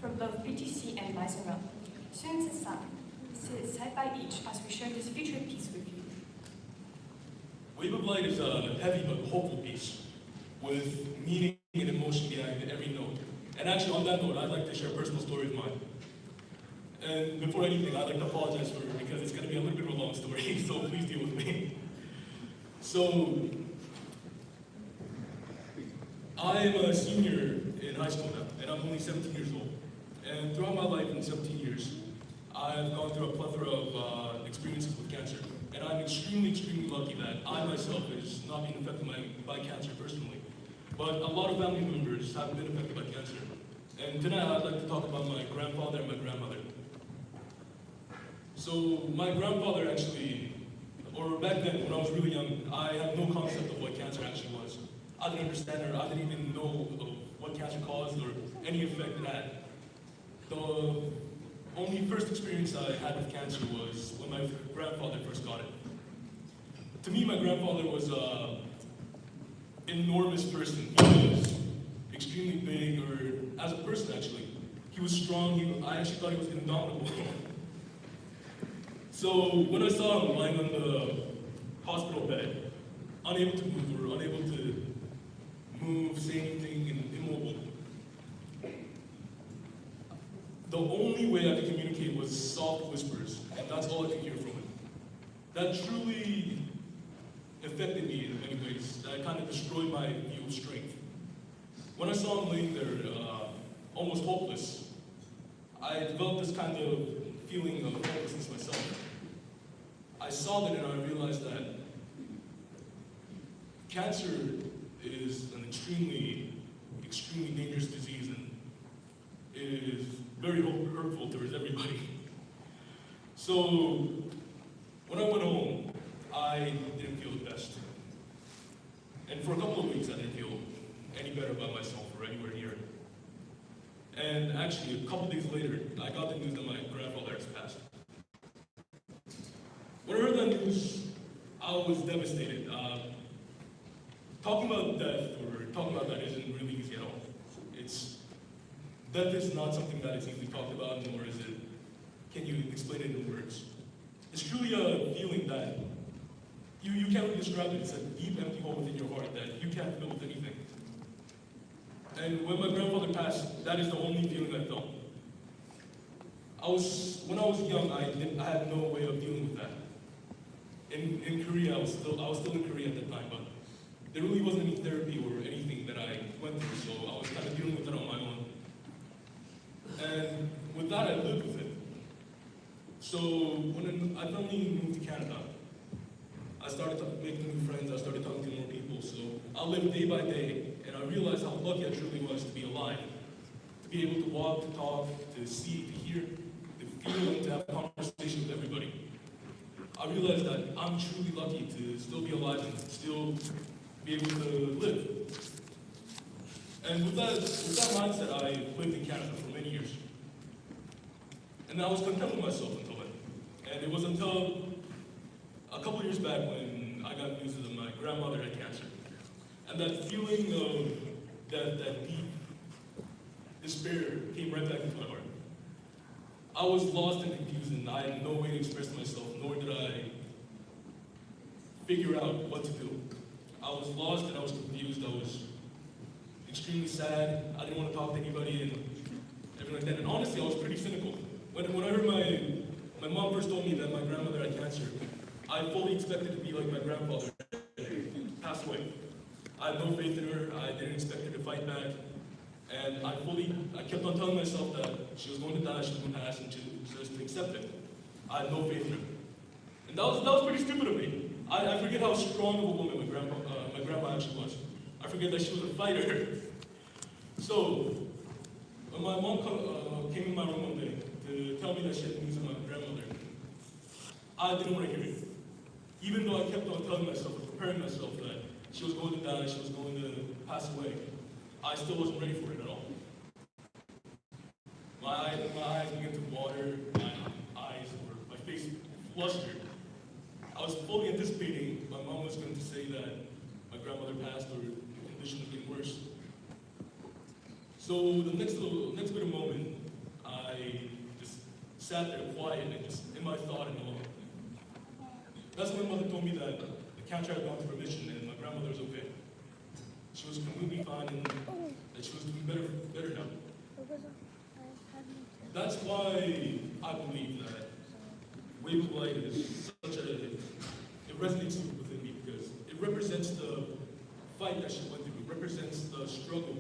from both BTC and Bison Run. Students and staff, sit side by each as we share this featured piece with you. Wave of Light is a heavy but hopeful piece with meaning and emotion behind every note. And actually, on that note, I'd like to share a personal story of mine. And before anything, I'd like to apologize for it because it's going to be a little bit of a long story, so please deal with me. So, I am a senior in high school now, and I'm only 17 years old. And throughout my life in 17 years, I've gone through a plethora of experiences with cancer. And I'm extremely, extremely lucky that I myself is not being affected by cancer personally. But a lot of family members have been affected by cancer. And tonight I'd like to talk about my grandfather and my grandmother. So my grandfather actually, or back then when I was really young, I had no concept of what cancer actually was. I didn't understand it, I didn't even know of what cancer caused or any effect it had. The only first experience I had with cancer was when my grandfather first got it. To me, my grandfather was an enormous person. He was extremely big, or as a person actually. He was strong, I actually thought he was indomitable. So when I saw him lying on the hospital bed, unable to move or unable to move, say anything, and immobile, the only way I could communicate was soft whispers, and that's all I could hear from him. That truly affected me in many ways. That kind of destroyed my view of strength. When I saw him laying there, almost hopeless, I developed this kind of feeling of hopelessness myself. I saw that and I realized that cancer is an extremely, extremely dangerous disease and is very hurtful towards everybody. So when I went home, I didn't feel the best. And for a couple of weeks, I didn't feel any better about myself or anywhere near it. And actually, a couple days later, I got the news that my grandfather has passed. When I heard that news, I was devastated. Talking about death or talking about that isn't really easy at all. Death is not something that is easily talked about, nor is it, can you explain it in words? It's truly a feeling that you can't really describe it. It's a deep, empty hole within your heart that you can't fill with anything. And when my grandfather passed, that is the only feeling I felt. When I was young, I had no way of dealing with that. In Korea, I was still in Korea at that time, but there really wasn't any therapy or anything that I went through, so I was kind of dealing with it on my own. And with that, I lived with it. So when I finally moved to Canada, I started making new friends, I started talking to more people, so I lived day by day, and I realized how lucky I truly was to be alive. To be able to walk, to talk, to see, to hear, to feel, and to have a conversation with everybody. I realized that I'm truly lucky to still be alive and still be able to live. And with that mindset, I lived in Canada for many years. And I was content with myself until then. And it was until a couple years back when I got news that my grandmother had cancer. And that feeling of that deep despair came right back into my heart. I was lost and confused, and I had no way to express myself, nor did I figure out what to do. I was lost and I was confused. I was extremely sad. I didn't want to talk to anybody and everything like that. And honestly, I was pretty cynical. When I heard my mom first told me that my grandmother had cancer, I fully expected to be like my grandfather, pass away. I had no faith in her. I didn't expect her to fight back. And I kept on telling myself that she was going to die, she was going to pass, and just to accept it. I had no faith in her. And that was pretty stupid of me. I forget how strong of a woman my grandma actually was. I forget that she was a fighter. So, when my mom came in my room one day to tell me that she had news of my grandmother, I didn't want to hear it. Even though I kept on telling myself, preparing myself that she was going to die, she was going to pass away, I still wasn't ready for it at all. My eyes began to water, my face flustered. I was fully anticipating my mom was going to say that my grandmother passed or the condition was getting worse. So the next bit of moment I just sat there quiet and just in my thought and alone. That's when my mother told me that the cancer had gone to remission and my grandmother was okay. She was completely fine and that she was doing better now. That's why I believe that Wave of Light is such a, it resonates within me because it represents the fight that she went through. It represents the struggle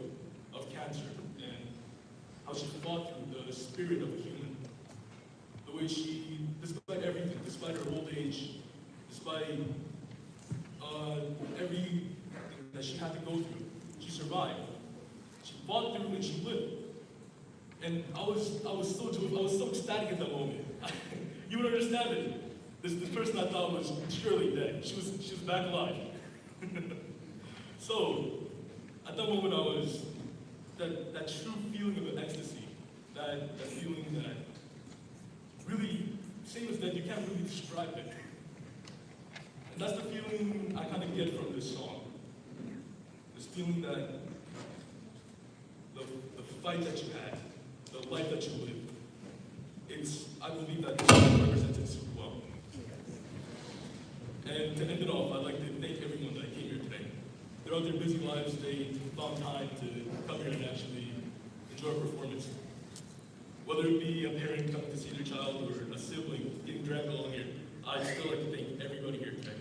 of cancer and how she fought through the spirit of a human. The way she, despite everything, despite her old age, despite everything that she had to go through, she survived. She fought through and she lived. And I was so ecstatic at that moment. You would understand it. This person I thought was surely dead. She was back alive. So at that moment I was that true feeling of ecstasy, that feeling that really, same as that, you can't really describe it. And that's the feeling I kind of get from this song. This feeling that the fight that you had, the life that you live, I believe that this song represents it super well. And to end it off, I'd like to thank everyone that came here today. Throughout their busy lives, they found time to come here and actually enjoy our performance. Whether it be a parent coming to see their child or a sibling getting dragged along here, I'd still like to thank everybody here today.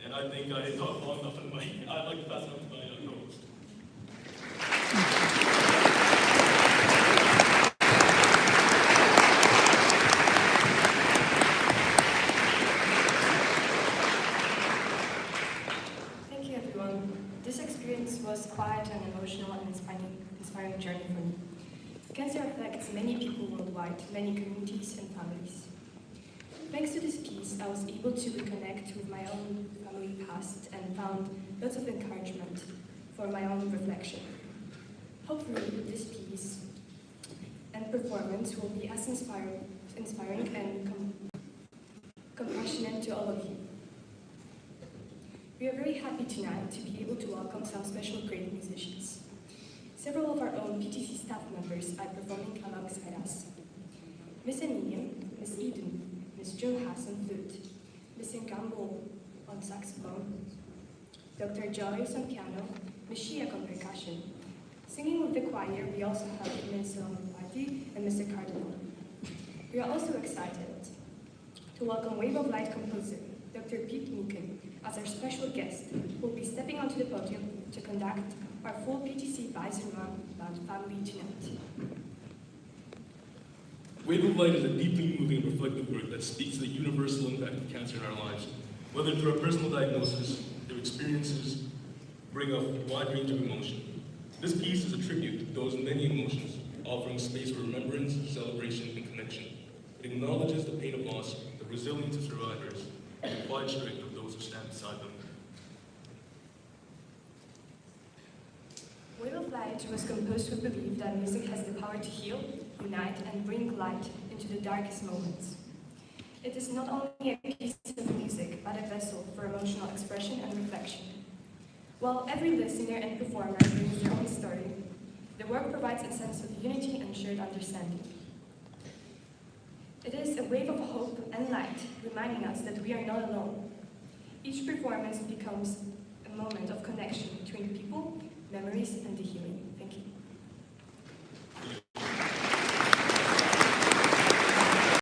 And I think I talked long enough on the mic. I'd like to pass it on to my co-host. Thank you, everyone. This experience was quite an emotional and inspiring journey for me. Cancer affects many people worldwide, many communities and families. Thanks to this piece, I was able to reconnect with my own family past and found lots of encouragement for my own reflection. Hopefully, this piece and performance will be as inspiring and compassionate to all of you. We are very happy tonight to be able to welcome some special great musicians. Several of our own PTC staff members are performing alongside us. Miss Aninian, Miss Eden, Miss Jung Haas on flute, Miss Ngambo on saxophone, Dr. Joyce on piano, Miss Shiak on percussion. Singing with the choir, we also have Ms. Patti and Mr. Cardinal. We are also excited to welcome Wave of Light composer, Dr. Pete Meekin, as our special guest, who will be stepping onto the podium to conduct our full PTC Bison Run band family tonight. Wave of Light is a deeply moving and reflective work that speaks to the universal impact of cancer in our lives. Whether through a personal diagnosis, their experiences bring a wide range of emotion. This piece is a tribute to those many emotions, offering space for remembrance, celebration, and connection. It acknowledges the pain of loss, the resilience of survivors, and the quiet strength of those who stand beside them. Wave of Light was composed with belief that music has the power to heal, unite, and bring light into the darkest moments. It is not only a piece of music, but a vessel for emotional expression and reflection. While every listener and performer brings their own story, the work provides a sense of unity and shared understanding. It is a wave of hope and light, reminding us that we are not alone. Each performance becomes a moment of connection between people, memories, and the healing.